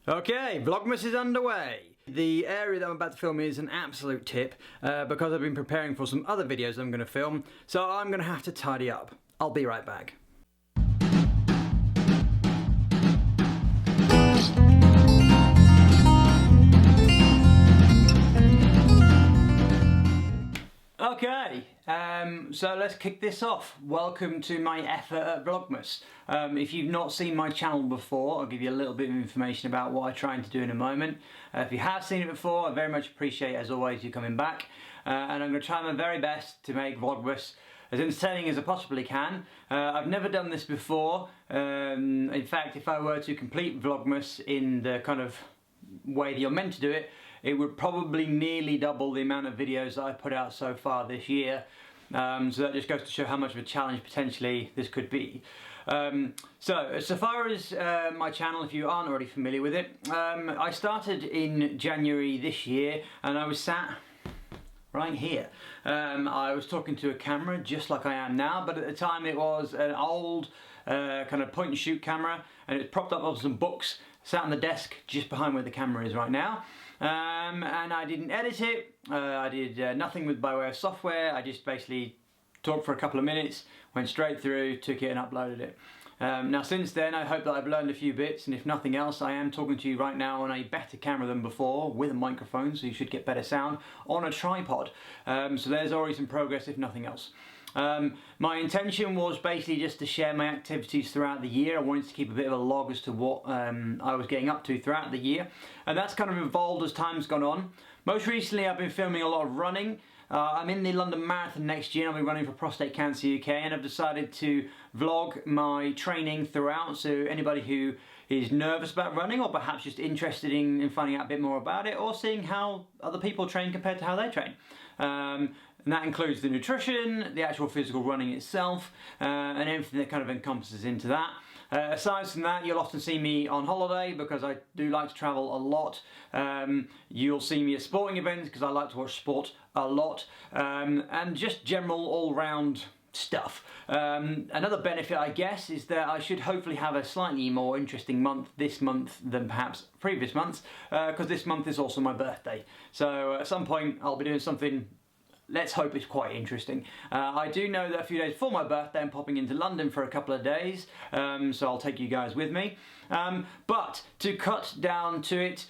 Okay, Vlogmas is underway. The area that I'm about to film is an absolute tip because I've been preparing for some other videos I'm going to film, so I'm going to have to tidy up. I'll be right back. Okay, so let's kick this off. Welcome to my effort at Vlogmas. If you've not seen my channel before, I'll give you a little bit of information about what I'm trying to do in a moment. If you have seen it before, I very much appreciate, as always, you coming back. And I'm going to try my very best to make Vlogmas as entertaining as I possibly can. I've never done this before. In fact, if I were to complete Vlogmas in the kind of way that you're meant to do it, it would probably nearly double the amount of videos that I've put out so far this year. So that just goes to show how much of a challenge potentially this could be. So far as my channel, if you aren't already familiar with it, I started in January this year and I was sat right here. I was talking to a camera just like I am now, but at the time it was an old kind of point and shoot camera, and it was propped up on some books, sat on the desk just behind where the camera is right now. And I didn't edit it, I did nothing by way of software. I just basically talked for a couple of minutes, went straight through, took it and uploaded it. Now since then I hope that I've learned a few bits, and if nothing else I am talking to you right now on a better camera than before, with a microphone, so you should get better sound, on a tripod. So there's already some progress if nothing else. My intention was basically just to share my activities throughout the year. I wanted to keep a bit of a log as to what I was getting up to throughout the year, and that's kind of evolved as time's gone on. Most recently I've been filming a lot of running. I'm in the London Marathon next year and I'll be running for Prostate Cancer UK, and I've decided to vlog my training throughout, so anybody who is nervous about running, or perhaps just interested in finding out a bit more about it, or seeing how other people train compared to how they train. And that includes the nutrition, the actual physical running itself, and everything that kind of encompasses into that. Aside from that, you'll often see me on holiday because I do like to travel a lot. You'll see me at sporting events because I like to watch sport a lot, and just general all-round stuff. Another benefit, I guess, is that I should hopefully have a slightly more interesting month this month than perhaps previous months, because this month is also my birthday. So at some point I'll be doing something, let's hope it's quite interesting. I do know that a few days before my birthday I'm popping into London for a couple of days, so I'll take you guys with me. But to cut down to it,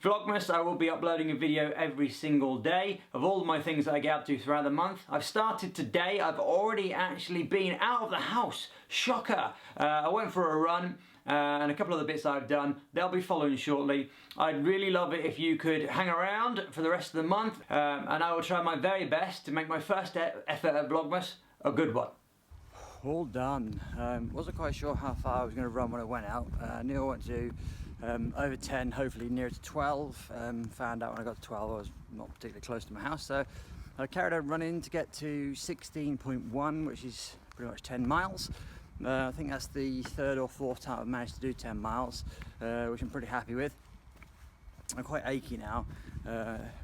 Vlogmas, I will be uploading a video every single day of all of my things that I get up to throughout the month. I've started today. I've already actually been out of the house. Shocker! I went for a run. And a couple of the bits I've done, they'll be following shortly. I'd really love it if you could hang around for the rest of the month, and I will try my very best to make my first effort at Vlogmas a good one. All done. Wasn't quite sure how far I was going to run when I went out. I knew I wanted to do over 10, hopefully near to 12. Found out when I got to 12 I was not particularly close to my house, so I carried on running to get to 16.1, which is pretty much 10 miles. I think that's the third or fourth time I've managed to do 10 miles, which I'm pretty happy with. I'm quite achy now,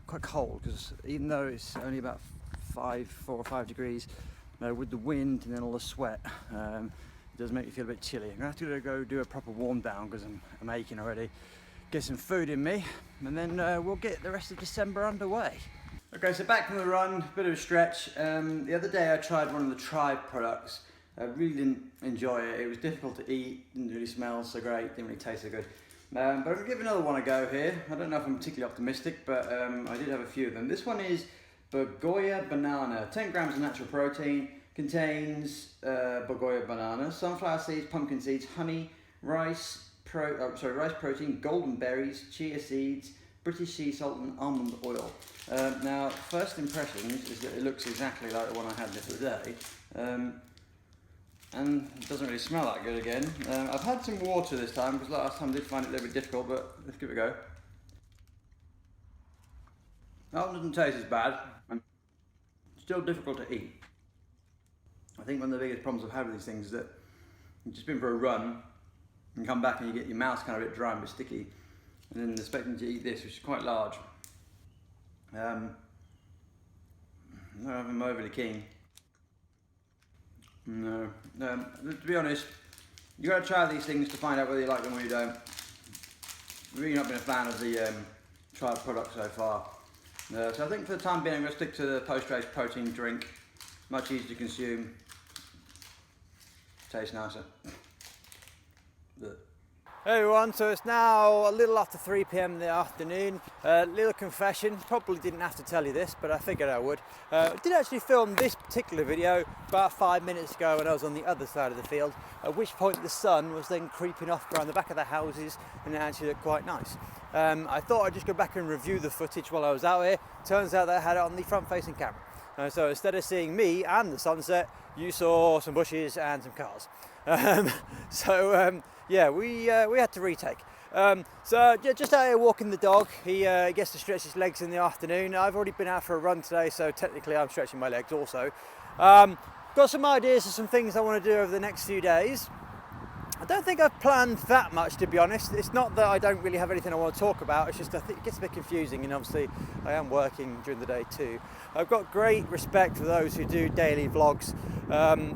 quite cold, because even though it's only about 4 or 5 degrees, with the wind and then all the sweat, it does make you feel a bit chilly. I'm going to have to go do a proper warm down because I'm aching already. Get some food in me, and then we'll get the rest of December underway. Okay, so back from the run, bit of a stretch. The other day I tried one of the Tribe products. I really didn't enjoy it. It was difficult to eat, didn't really smell so great, didn't really taste so good. But I'm going to give another one a go here. I don't know if I'm particularly optimistic, but I did have a few of them. This one is Bogoya Banana, 10 grams of natural protein, contains Bogoya banana, sunflower seeds, pumpkin seeds, honey, rice protein, golden berries, chia seeds, British sea salt and almond oil. Now, first impressions is that it looks exactly like the one I had the other day. And it doesn't really smell that good again. I've had some water this time because last time I did find it a little bit difficult, but let's give it a go. That one doesn't taste as bad. Still difficult to eat. I think one of the biggest problems I've had with these things is that you've just been for a run and come back and you get your mouth kind of a bit dry and a bit sticky, and then expecting to eat this, which is quite large. I'm overly keen. No. To be honest, you got to try these things to find out whether you like them or you don't. Really not been a fan of the trial product so far. So I think for the time being I'm going to stick to the post-race protein drink. Much easier to consume. Tastes nicer. Hey everyone, so it's now a little after 3 PM in the afternoon. Little confession, probably didn't have to tell you this, but I figured I would. I did actually film this particular video about 5 minutes ago when I was on the other side of the field, at which point the sun was then creeping off around the back of the houses and it actually looked quite nice. I thought I'd just go back and review the footage while I was out here. Turns out that I had it on the front-facing camera. So instead of seeing me and the sunset, you saw some bushes and some cars. Yeah, we had to retake. So just out here walking the dog. He gets to stretch his legs in the afternoon. I've already been out for a run today, so technically I'm stretching my legs also. Got some ideas of some things I want to do over the next few days. I don't think I've planned that much, to be honest. It's not that I don't really have anything I want to talk about, it's just I think it gets a bit confusing, and obviously I am working during the day too. I've got great respect for those who do daily vlogs.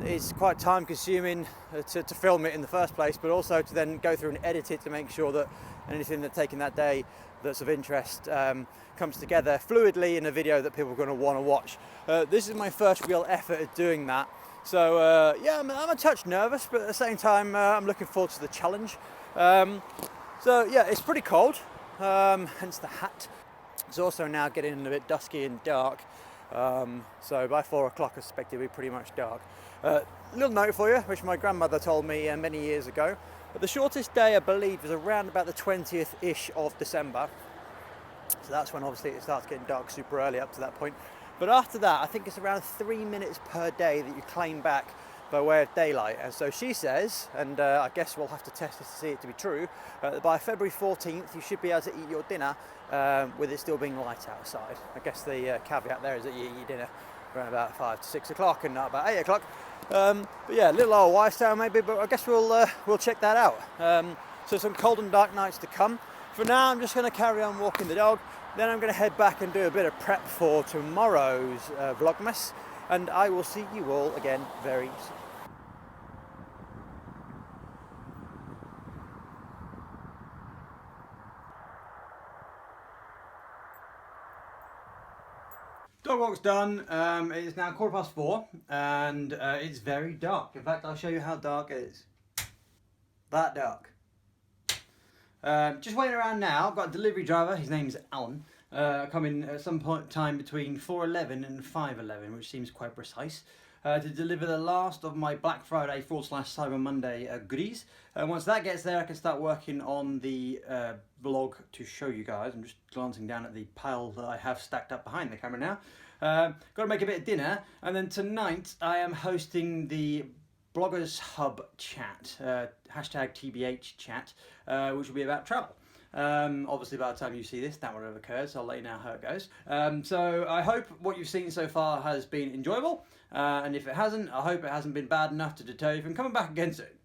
It's quite time consuming to film it in the first place, but also to then go through and edit it to make sure that anything that's taken that day that's of interest comes together fluidly in a video that people are going to want to watch. This is my first real effort at doing that. So yeah, I'm a touch nervous, but at the same time I'm looking forward to the challenge. So yeah, it's pretty cold, hence the hat. It's also now getting a bit dusky and dark, so by 4 o'clock I suspect it'll be pretty much dark. Little note for you, which my grandmother told me many years ago. But the shortest day, I believe, is around about the 20th-ish of December. So that's when obviously it starts getting dark super early up to that point. But after that, I think it's around 3 minutes per day that you claim back by way of daylight. And so she says, and I guess we'll have to test this to see it to be true, that by February 14th you should be able to eat your dinner with it still being light outside. I guess the caveat there is that you eat your dinner around about 5 to 6 o'clock and not about 8 o'clock. But yeah, a little old wives' tale maybe, but I guess we'll check that out. So some cold and dark nights to come. For now, I'm just going to carry on walking the dog. Then I'm going to head back and do a bit of prep for tomorrow's Vlogmas, and I will see you all again very soon. Dog walk's done. It is now 4:15 and it's very dark. In fact, I'll show you how dark it is. That dark. Just waiting around now. I've got a delivery driver, his name's Alan, coming at some point time between 4:11 and 5:11, which seems quite precise, to deliver the last of my Black Friday / Cyber Monday goodies. Once that gets there, I can start working on the vlog to show you guys. I'm just glancing down at the pile that I have stacked up behind the camera now. Got to make a bit of dinner, and then tonight I am hosting the Bloggers Hub chat, hashtag TBH chat, which will be about travel. Obviously by the time you see this, that would have occurred, so I'll let you know how it goes. So I hope what you've seen so far has been enjoyable, and if it hasn't, I hope it hasn't been bad enough to deter you from coming back again soon.